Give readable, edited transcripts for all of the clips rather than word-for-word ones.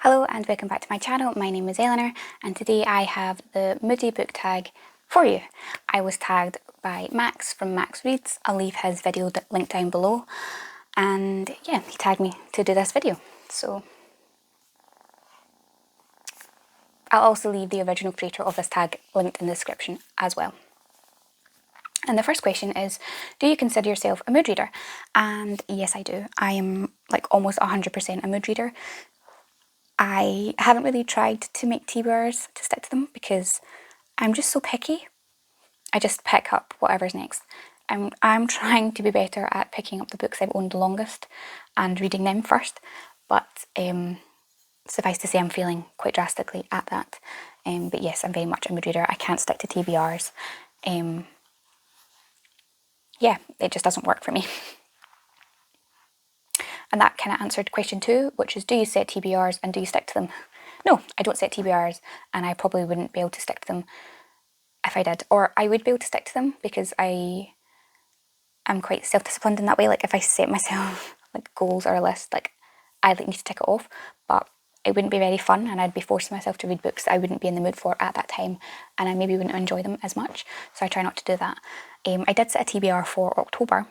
Hello and welcome back to my channel. My name is Eleanor and today I have the Moody Book Tag for you. I was tagged by Max from Max Reads. I'll leave his video linked down below, and yeah, he tagged me to do this video. So I'll also leave the original creator of this tag linked in the description as well. And the first question is, do you consider yourself a mood reader? And yes, I do. I am like almost 100% a mood reader. I haven't really tried to make TBRs to stick to them because I'm just so picky. I just pick up whatever's next. I'm trying to be better at picking up the books I've owned the longest and reading them first, but suffice to say I'm failing quite drastically at that. But yes, I'm very much a mood reader. I can't stick to TBRs. Yeah, it just doesn't work for me. And that kind of answered question 2, which is, do you set TBRs and do you stick to them? No, I don't set TBRs, and I probably wouldn't be able to stick to them if I did. Or I would be able to stick to them because I'm quite self-disciplined in that way. Like if I set myself like goals or a list, like I need to tick it off, but it wouldn't be very fun and I'd be forcing myself to read books that I wouldn't be in the mood for at that time, and I maybe wouldn't enjoy them as much. So I try not to do that. I did set a TBR for October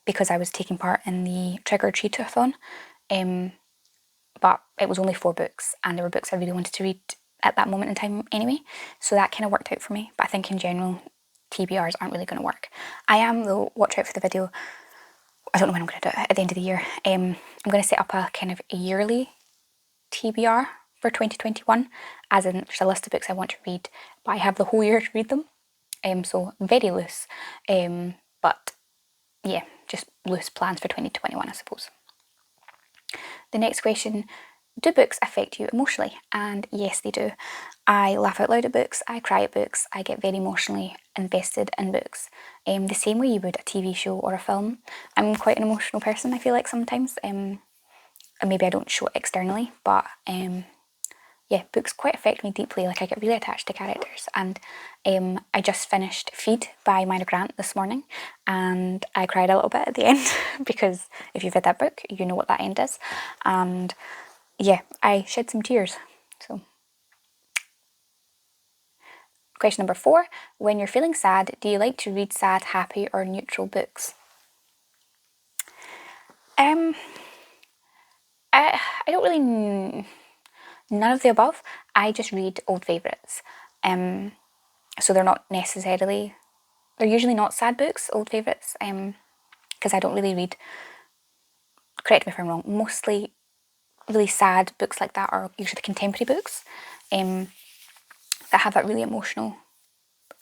because I was taking part in the Trigger or Treat-a-thon, but it was only 4 books and there were books I really wanted to read at that moment in time anyway, so that kind of worked out for me. But I think in general TBRs aren't really going to work. I am though, watch out for the video, I don't know when I'm going to do it, at the end of the year. I'm going to set up a kind of a yearly TBR for 2021, as in there's a list of books I want to read, but I have the whole year to read them. So very loose, but yeah, just loose plans for 2021, I suppose. The next question, do books affect you emotionally? And yes, they do. I laugh out loud at books, I cry at books, I get very emotionally invested in books, the same way you would a TV show or a film. I'm quite an emotional person, I feel like sometimes. Maybe I don't show it externally, but yeah, books quite affect me deeply. Like I get really attached to characters, and I just finished Feed by Myra Grant this morning and I cried a little bit at the end because if you've read that book you know what that end is, and yeah, I shed some tears. So question number 4, when you're feeling sad, do you like to read sad, happy or neutral books? I don't really, none of the above. I just read old favourites. So they're not necessarily, they're usually not sad books, old favourites, because I don't really read, correct me if I'm wrong, mostly really sad books like that are usually contemporary books that have that really emotional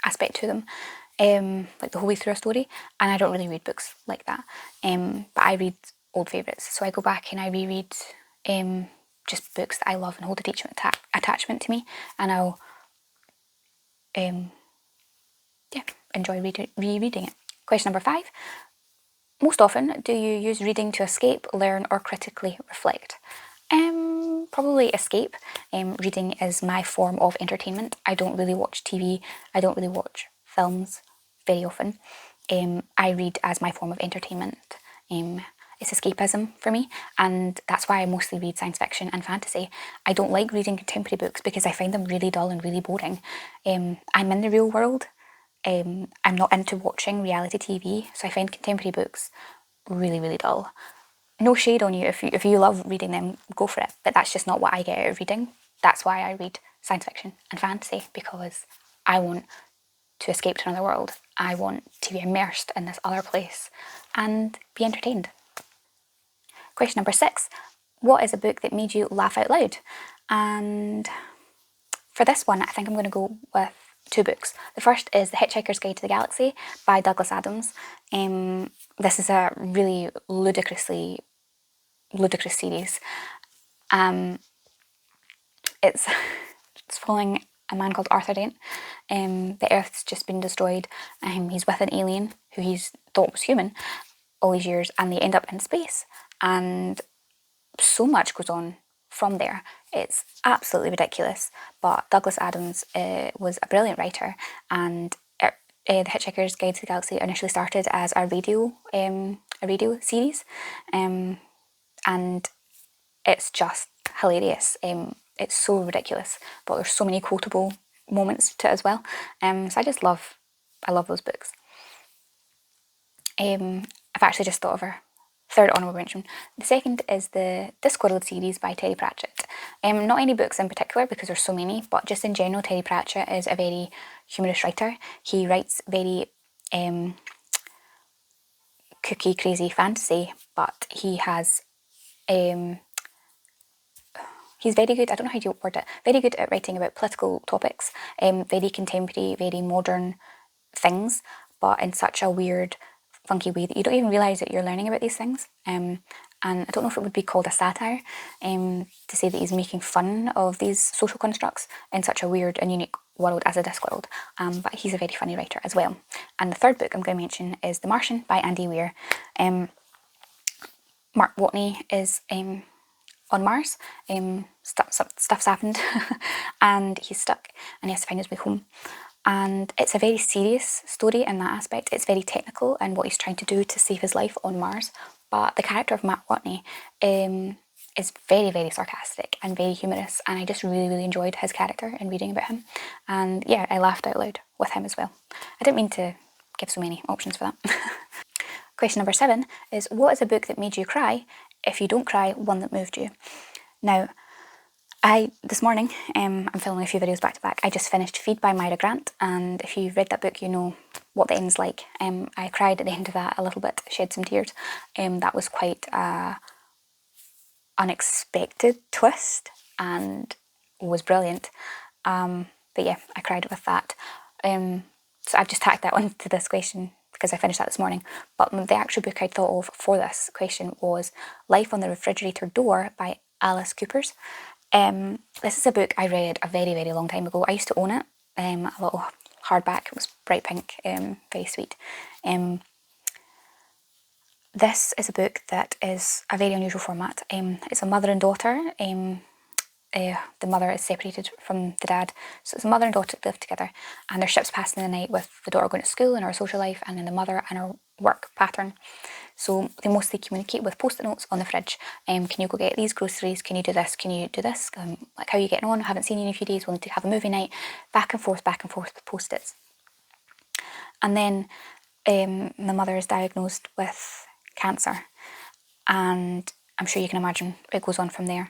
aspect to them, like the whole way through a story, and I don't really read books like that, but I read old favourites, so I go back and I reread just books that I love and hold a attachment to me, and I'll yeah, enjoy rereading it. Question number 5, most often do you use reading to escape, learn or critically reflect? Probably escape. Reading is my form of entertainment. I don't really watch TV, I don't really watch films very often. I read as my form of entertainment. It's escapism for me, and that's why I mostly read science fiction and fantasy. I don't like reading contemporary books because I find them really dull and really boring. I'm in the real world. I'm not into watching reality TV, so I find contemporary books really, really dull. No shade on you, if you love reading them, go for it, but that's just not what I get out of reading. That's why I read science fiction and fantasy, because I want to escape to another world. I want to be immersed in this other place and be entertained. Question number 6, what is a book that made you laugh out loud? And for this one, I think I'm going to go with 2 books. The first is The Hitchhiker's Guide to the Galaxy by Douglas Adams. This is a really ludicrous series. It's following a man called Arthur Dent. The Earth's just been destroyed. He's with an alien who he's thought was human all these years, and they end up in space. And so much goes on from there. It's absolutely ridiculous. But Douglas Adams was a brilliant writer, and The Hitchhiker's Guide to the Galaxy initially started as a radio series, and it's just hilarious. It's so ridiculous, but there's so many quotable moments to it as well. So I love those books. I've actually just thought of our third honourable mention. The second is the Discworld series by Terry Pratchett. Not any books in particular because there's so many, but just in general, Terry Pratchett is a very humorous writer. He writes very cookie crazy fantasy, but he has he's very good, I don't know how you word it, very good at writing about political topics, very contemporary, very modern things, but in such a weird, funky way that you don't even realise that you're learning about these things. And I don't know if it would be called a satire, to say that he's making fun of these social constructs in such a weird and unique world as a Discworld. But he's a very funny writer as well. And the third book I'm going to mention is The Martian by Andy Weir. Mark Watney is on Mars. Stuff's happened and he's stuck and he has to find his way home. And it's a very serious story in that aspect. It's very technical in what he's trying to do to save his life on Mars. But the character of Matt Watney is very, very sarcastic and very humorous. And I just really, really enjoyed his character in reading about him. And yeah, I laughed out loud with him as well. I didn't mean to give so many options for that. Question number 7 is, what is a book that made you cry? If you don't cry, one that moved you. Now, this morning, I'm filming a few videos back to back. I just finished Feed by Myra Grant, and if you've read that book, you know what the end's like. I cried at the end of that a little bit, shed some tears. That was quite a unexpected twist and was brilliant. But yeah, I cried with that. So I've just tacked that one to this question because I finished that this morning. But the actual book I'd thought of for this question was Life on the Refrigerator Door by Alice Coopers. This is a book I read a very, very long time ago. I used to own it, a little hardback. It was bright pink, very sweet. This is a book that is a very unusual format. It's a mother and daughter. The mother is separated from the dad, so it's a mother and daughter that live together, and their ships passing in the night with the daughter going to school and her social life, and then the mother and her work pattern. So they mostly communicate with post-it notes on the fridge. Can you go get these groceries? Can you do this? Can you do this? Like, how are you getting on? I haven't seen you in a few days. We'll need to have a movie night. Back and forth with post-its. And then the mother is diagnosed with cancer, and I'm sure you can imagine it goes on from there.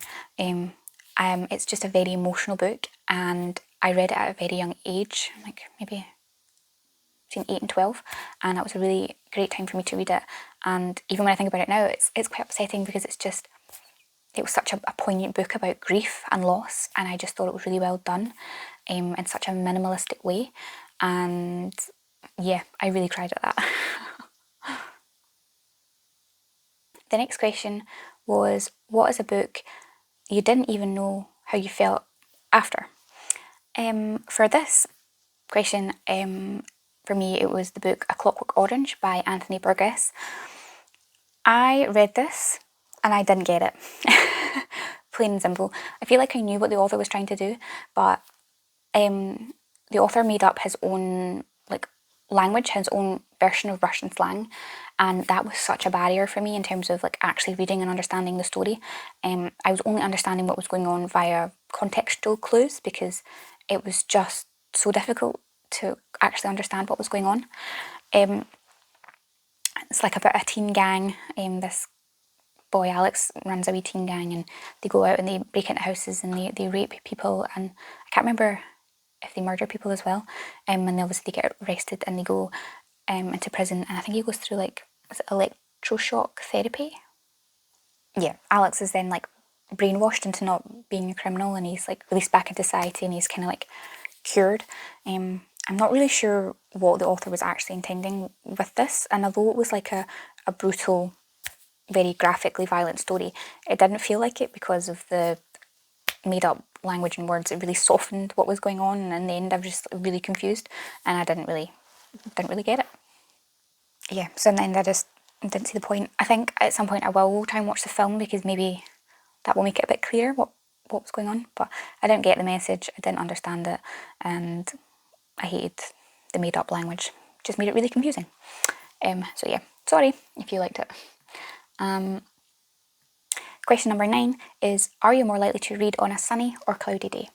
It's just a very emotional book, and I read it at a very young age, like maybe between 8 and 12, and that was a really great time for me to read it. And even when I think about it now, it's quite upsetting because it was such a poignant book about grief and loss, and I just thought it was really well done in such a minimalistic way. And yeah, I really cried at that. The next question was, what is a book you didn't even know how you felt after? For this question, for me, it was the book A Clockwork Orange by Anthony Burgess. I read this and I didn't get it. Plain and simple. I feel like I knew what the author was trying to do, but the author made up his own language, his own version of Russian slang, and that was such a barrier for me in terms of actually reading and understanding the story. I was only understanding what was going on via contextual clues because it was just so difficult to actually understand what was going on. It's like about a teen gang. This boy Alex runs a wee teen gang, and they go out and they break into houses and they rape people, and I can't remember if they murder people as well. And obviously they get arrested and they go into prison, and I think he goes through is it electroshock therapy? Yeah, Alex is then brainwashed into not being a criminal, and he's released back into society, and he's kind of cured. I'm not really sure what the author was actually intending with this, and although it was a brutal, very graphically violent story, it didn't feel like it because of the made up language and words. It really softened what was going on, and in the end I was just really confused, and I didn't really get it. Yeah, so in the end I just didn't see the point. I think at some point I will try and watch the film because maybe that will make it a bit clearer what was going on, but I didn't get the message, I didn't understand it, and I hated the made up language. It just made it really confusing. So yeah, sorry if you liked it. Question number 9 is, are you more likely to read on a sunny or cloudy day?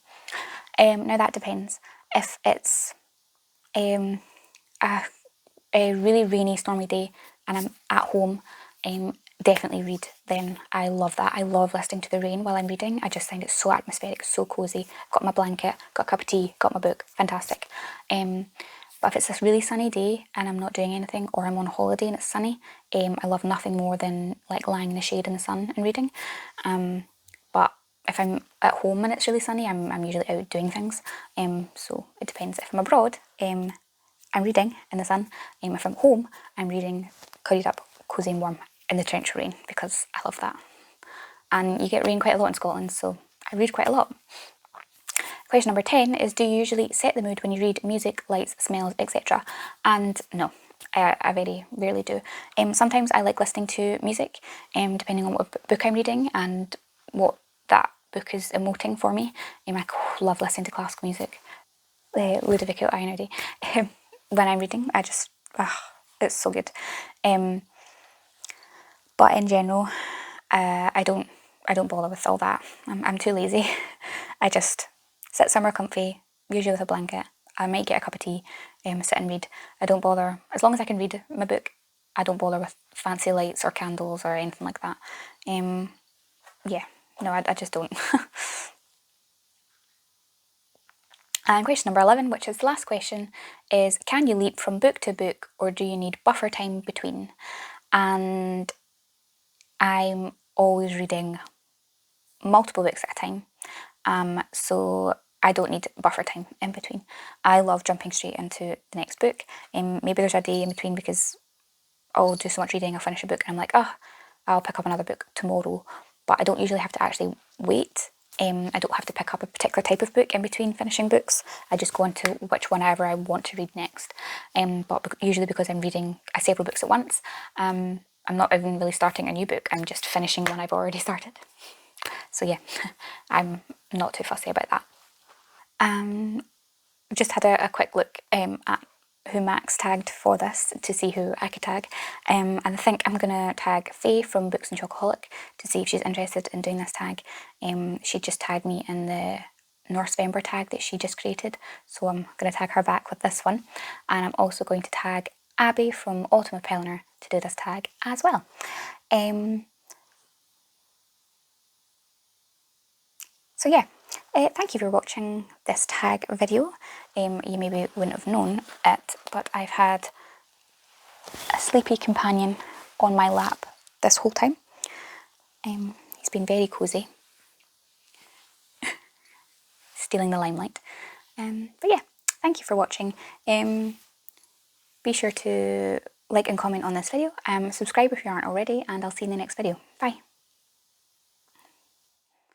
Now that depends. If it's a really rainy, stormy day and I'm at home, definitely read. Then I love that. I love listening to the rain while I'm reading. I just find it so atmospheric, so cosy. Got my blanket, got a cup of tea, got my book. Fantastic. But if it's this really sunny day and I'm not doing anything, or I'm on holiday and it's sunny, I love nothing more than like lying in the shade in the sun and reading. But if I'm at home and it's really sunny, I'm usually out doing things. So it depends. If I'm abroad, I'm reading in the sun. If I'm home, I'm reading curried up, cosy and warm in the torrential rain, because I love that. And you get rain quite a lot in Scotland, so I read quite a lot. Question number 10 is, do you usually set the mood when you read music, lights, smells, etc.? And no, I very rarely do. Sometimes I like listening to music, depending on what book I'm reading and what that book is emoting for me. I love listening to classical music, Ludovico Einaudi. When I'm reading, it's so good. But in general, I don't bother with all that. I'm too lazy. I just sit somewhere comfy, usually with a blanket. I might get a cup of tea, sit and read. I don't bother, as long as I can read my book, I don't bother with fancy lights or candles or anything like that. Yeah, no, I just don't. And question number 11, which is the last question, is, can you leap from book to book, or do you need buffer time between? And I'm always reading multiple books at a time, so I don't need buffer time in between. I love jumping straight into the next book. Maybe there's a day in between because I'll do so much reading, I'll finish a book and I'm like, I'll pick up another book tomorrow. But I don't usually have to actually wait. I don't have to pick up a particular type of book in between finishing books. I just go into which one ever I want to read next. But usually because I'm reading several books at once, I'm not even really starting a new book. I'm just finishing one I've already started. So yeah, I'm not too fussy about that. Just had a quick look at who Max tagged for this to see who I could tag. And I think I'm going to tag Faye from Books and Chocoholic to see if she's interested in doing this tag. She just tagged me in the Northvember tag that she just created, so I'm going to tag her back with this one. And I'm also going to tag Abby from Autumn of Pelennor to do this tag as well. So yeah, thank you for watching this tag video. You maybe wouldn't have known it, but I've had a sleepy companion on my lap this whole time. He's been very cosy, stealing the limelight. But yeah, thank you for watching. Be sure to like and comment on this video. Subscribe if you aren't already, and I'll see you in the next video. Bye.